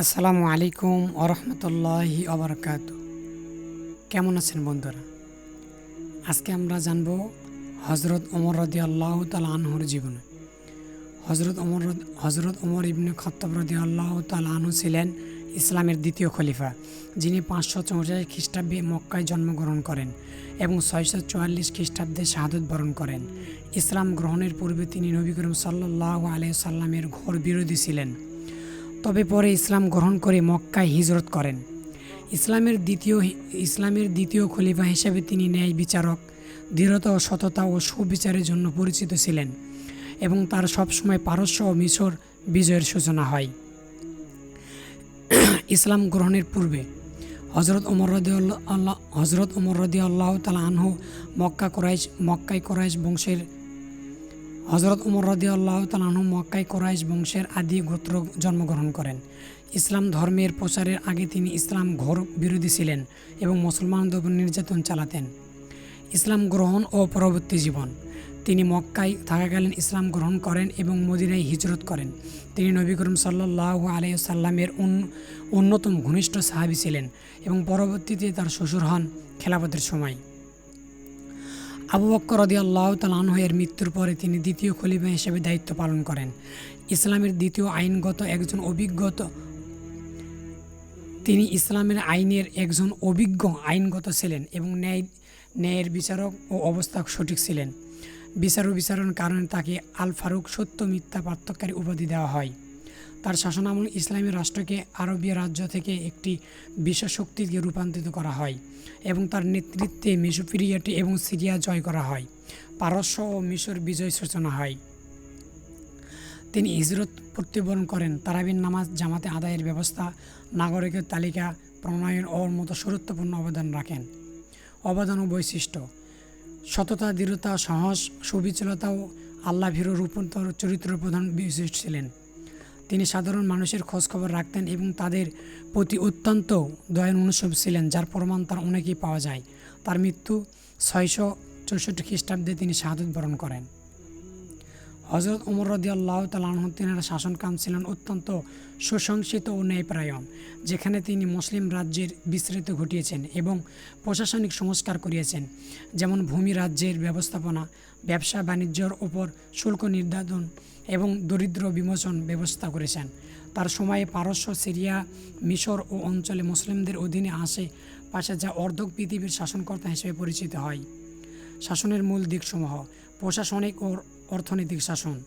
আসসালামু আলাইকুম ওরহমতুল্লাহি ওবরকাত। কেমন আছেন বন্ধুরা? আজকে আমরা জানব হজরত ওমর রাদিয়াল্লাহু তাআলা আনহুর জীবনে। হজরত ওমর ইবনে খাত্তাব রাদিয়াল্লাহু তাআলা আনহু ছিলেন ইসলামের দ্বিতীয় খলিফা, যিনি 584 খ্রিস্টাব্দে মক্কায় জন্মগ্রহণ করেন এবং 644 খ্রিস্টাব্দে শাহাদত বরণ করেন। ইসলাম গ্রহণের পূর্বে তিনি নবী করিম সাল্লাল্লাহু আলাইহি সাল্লামের ঘোর বিরোধী ছিলেন, তবে পরে ইসলাম গ্রহণ করে মক্কায় হিজরত করেন। ইসলামের দ্বিতীয় খলিফা হিসেবে তিনি ন্যায় বিচারক, দৃঢ়তা ও সততা ও সুবিচারের জন্য পরিচিত ছিলেন এবং তার সবসময় পারস্য ও মিশর বিজয়ের সূচনা হয়। ইসলাম গ্রহণের পূর্বে হজরত ওমর রাদিয়াল্লাহু তাআলা আনহু মক্কায় কুরাইশ বংশের আদি গোত্র জন্মগ্রহণ করেন। ইসলাম ধর্মের প্রচারের আগে তিনি ইসলাম ঘোর বিরোধী ছিলেন এবং মুসলমানদের উপর নির্যাতন চালাতেন। ইসলাম গ্রহণ ও পরবর্তী জীবন। তিনি মক্কায় থাকাকালীন ইসলাম গ্রহণ করেন এবং মদিনায় হিজরত করেন। তিনি নবী করিম সাল্লাল্লাহু আলাইহি সাল্লামের অন্যতম ঘনিষ্ঠ সাহাবী ছিলেন এবং পরবর্তীতে তার শ্বশুর হন খেলাফতের সময়। আবু বকর রাদিয়াল্লাহু তাআলা আনহু এর মৃত্যুর পরে তিনি দ্বিতীয় খলিফা হিসেবে দায়িত্ব পালন করেন। তিনি ইসলামের আইনের একজন অভিজ্ঞ আইনগত ছিলেন এবং ন্যায়ের বিচারক ও অবস্থা সঠিক ছিলেন। বিচার ও বিচারণের কারণে তাকে আল ফারুক, সত্য মিথ্যা পার্থক্যকারী উপাধি দেওয়া হয়। তার শাসনামলে ইসলামী রাষ্ট্রকে আরবীয় রাজ্য থেকে একটি বিশ্বশক্তিতে রূপান্তরিত করা হয় এবং তার নেতৃত্বে মেসোপটেমিয়া এবং সিরিয়া জয় করা হয়। পারস্য ও মিশর বিজয় সূচনা হয়। তিনি হিজরত প্রত্যাবর্তন করেন, তারাবির নামাজ জামাতে আদায়ের ব্যবস্থা, নাগরিকের তালিকা প্রণয়ন ও মতো গুরুত্বপূর্ণ অবদান ও বৈশিষ্ট্য: সততা, দৃঢ়তা, সাহস, সুবিচলতা ও আল্লাহভীরু রূপান্তর চরিত্রের প্রধান বৈশিষ্ট্য ছিলেন। তিনি সাধারণ মানুষের খোঁজখবর রাখতেন এবং তাদের প্রতি অত্যন্ত দয়ানুসব ছিলেন, যার প্রমাণ তার অনেকেই পাওয়া যায়। তার মৃত্যু 664 খ্রিস্টাব্দে তিনি শাহাদত বরণ করেন। হজরত ওমর রাদিয়াল্লাহু তাআলা আনহু তেনার শাসনকাল ছিলেন অত্যন্ত সুসংহত ও ন্যায়পরায়ণ, যেখানে তিনি মুসলিম রাজ্যের বিস্তৃত ঘটিয়েছেন এবং প্রশাসনিক সংস্কার করিয়েছেন, যেমন ভূমি রাজ্যের ব্যবস্থাপনা, ব্যবসা বাণিজ্যের ওপর শুল্ক নির্ধারণ এবং দরিদ্র বিমোচন ব্যবস্থা করেছেন। তার সময়ে পারস্য, সিরিয়া, মিশর ও অঞ্চলে মুসলিমদের অধীনে পাশে যা অর্ধক পৃথিবীর শাসনকর্তা হিসেবে পরিচিত হয়। শাসনের মূল দিকসমূহ: প্রশাসনিক ও অর্থনৈতিক শাসন।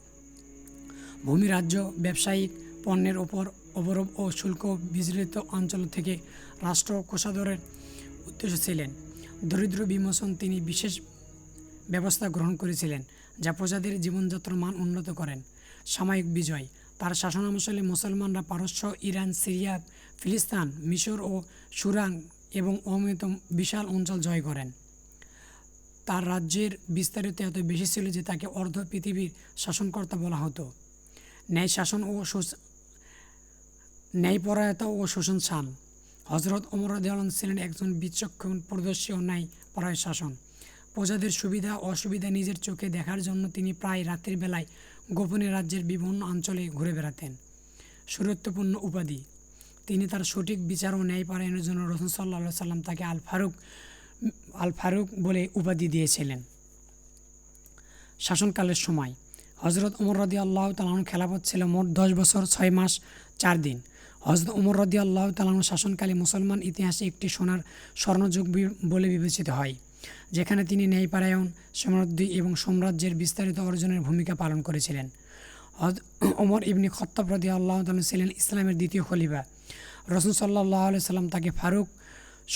ভূমি রাজ্য, ব্যবসায়িক পণ্যের ওপর অবরোধ ও শুল্ক বিস্তৃত অঞ্চল থেকে রাষ্ট্র কোষাগারের উদ্দেশ্য ছিলেন। দরিদ্র বিমোচন: তিনি বিশেষ ব্যবস্থা গ্রহণ করেছিলেন যা প্রজাদের জীবনযাত্রার মান উন্নত করেন। সাময়িক বিজয়: তার শাসনামলে মুসলমানরা পারস্য, ইরান, সিরিয়া, ফিলিস্তিন, মিশর ও সুরাং এবং অমিত বিশাল অঞ্চল জয় করেন। তার রাজ্যের বিস্তারিত এত বেশি ছিল যে তাকে অর্ধ পৃথিবীর শাসনকর্তা বলা হতো। ন্যায়পরায়ণতা ও সুশাসন: হজরত ওমর রাদিয়াল্লাহু আনহু ছিলেন একজন বিচক্ষণ, পরদর্শী ও ন্যায়পরায়ণ শাসক। প্রজাদের সুবিধা অসুবিধা নিজের চোখে দেখার জন্য তিনি প্রায় রাতের বেলায় গোপনে রাজ্যের বিভিন্ন অঞ্চলে ঘুরে বেড়াতেন। সুরত্বপূর্ণ উপাধি: তিনি তার সঠিক বিচার ও ন্যায়পরায়ণের জন্য রাসূল সাল্লাল্লাহু আলাইহি সাল্লাম তাকে আল ফারুক বলে উপাধি দিয়েছিলেন। শাসনকালের সময়: হজরত ওমর রাদিয়াল্লাহু তাআলা আনহুর খেলাফত ছিল মোট 10 বছর 6 মাস 4 দিন। হজরত ওমর রাদিয়াল্লাহু তাআলা আনহুর শাসনকালে মুসলমান ইতিহাসে একটি স্বর্ণযুগ বলে বিবেচিত হয়, যেখানে তিনি ন্যায়পরায়ণ, সমৃদ্ধি এবং সাম্রাজ্যের বিস্তারিত অর্জনের ভূমিকা পালন করেছিলেন। ওমর ইবনে খাত্তাব রাদিয়াল্লাহু তাআলা ছিলেন ইসলামের দ্বিতীয় খলিফা। রাসূল সাল্লাল্লাহু আলাইহি সাল্লাম তাকে ফারুক,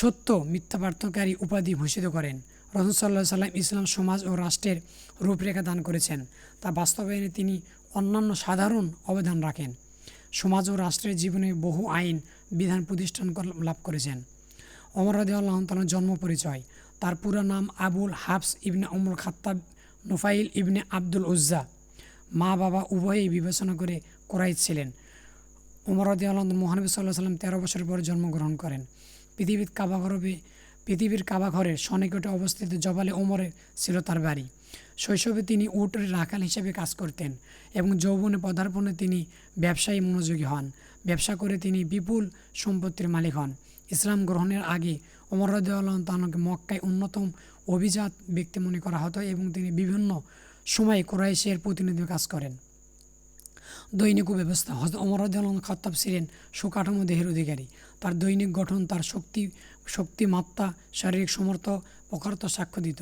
সত্য মিথ্যা পার্থক্যকারী উপাধি ভূষিত করেন। রাসূল সাল্লাল্লাহু আলাইহি সাল্লাম ইসলাম সমাজ ও রাষ্ট্রের রূপরেখা দান করেছেন, তা বাস্তবায়নে তিনি অন্যান্য সাধারণ অবদান রাখেন। সমাজ ও রাষ্ট্রের জীবনে বহু আইন বিধান প্রতিষ্ঠান লাভ করেছেন। ওমর রাদিয়াল্লাহু তাআলার জন্ম পরিচয়: তার পুরো নাম আবুল হাফস ইবনে ওমর খাত্তাব নুফাইল ইবনে আব্দুল উজ্জা। মা বাবা উভয়েই বিবেচনা করে কুরাইশ ছিলেন। ওমর রাদিয়াল্লাহু আনহু মহানবী সাল্লাল্লাহু আলাইহি সাল্লাম 13 বছর পরে জন্মগ্রহণ করেন। পৃথিবীর কাবাঘরের সন্নিকটে অবস্থিত জবালে ওমরে ছিল তার বাড়ি। শৈশবে তিনি উটের রাখাল হিসেবে কাজ করতেন এবং যৌবনে পদার্পণে তিনি ব্যবসায়ী মনোযোগী হন। ব্যবসা করে তিনি বিপুল সম্পত্তির মালিক হন। ইসলাম গ্রহণের আগে ওমর রাদিয়াল্লাহু তাআলাকে মক্কায় অন্যতম অভিজাত ব্যক্তি মনে করা হতো এবং তিনি বিভিন্ন সময় কুরাইশের প্রতিনিধি কাজ করেন। দৈনিক ব্যবস্থা হযরত ওমর রাদিয়াল্লাহু আনহু খাত্তাব ছিলেন সুকাঠামো দেহের অধিকারী। তার দৈনিক গঠন তার শক্তিমাত্রা, শারীরিক সমর্থ প্রখরতা সাক্ষ্য দিত।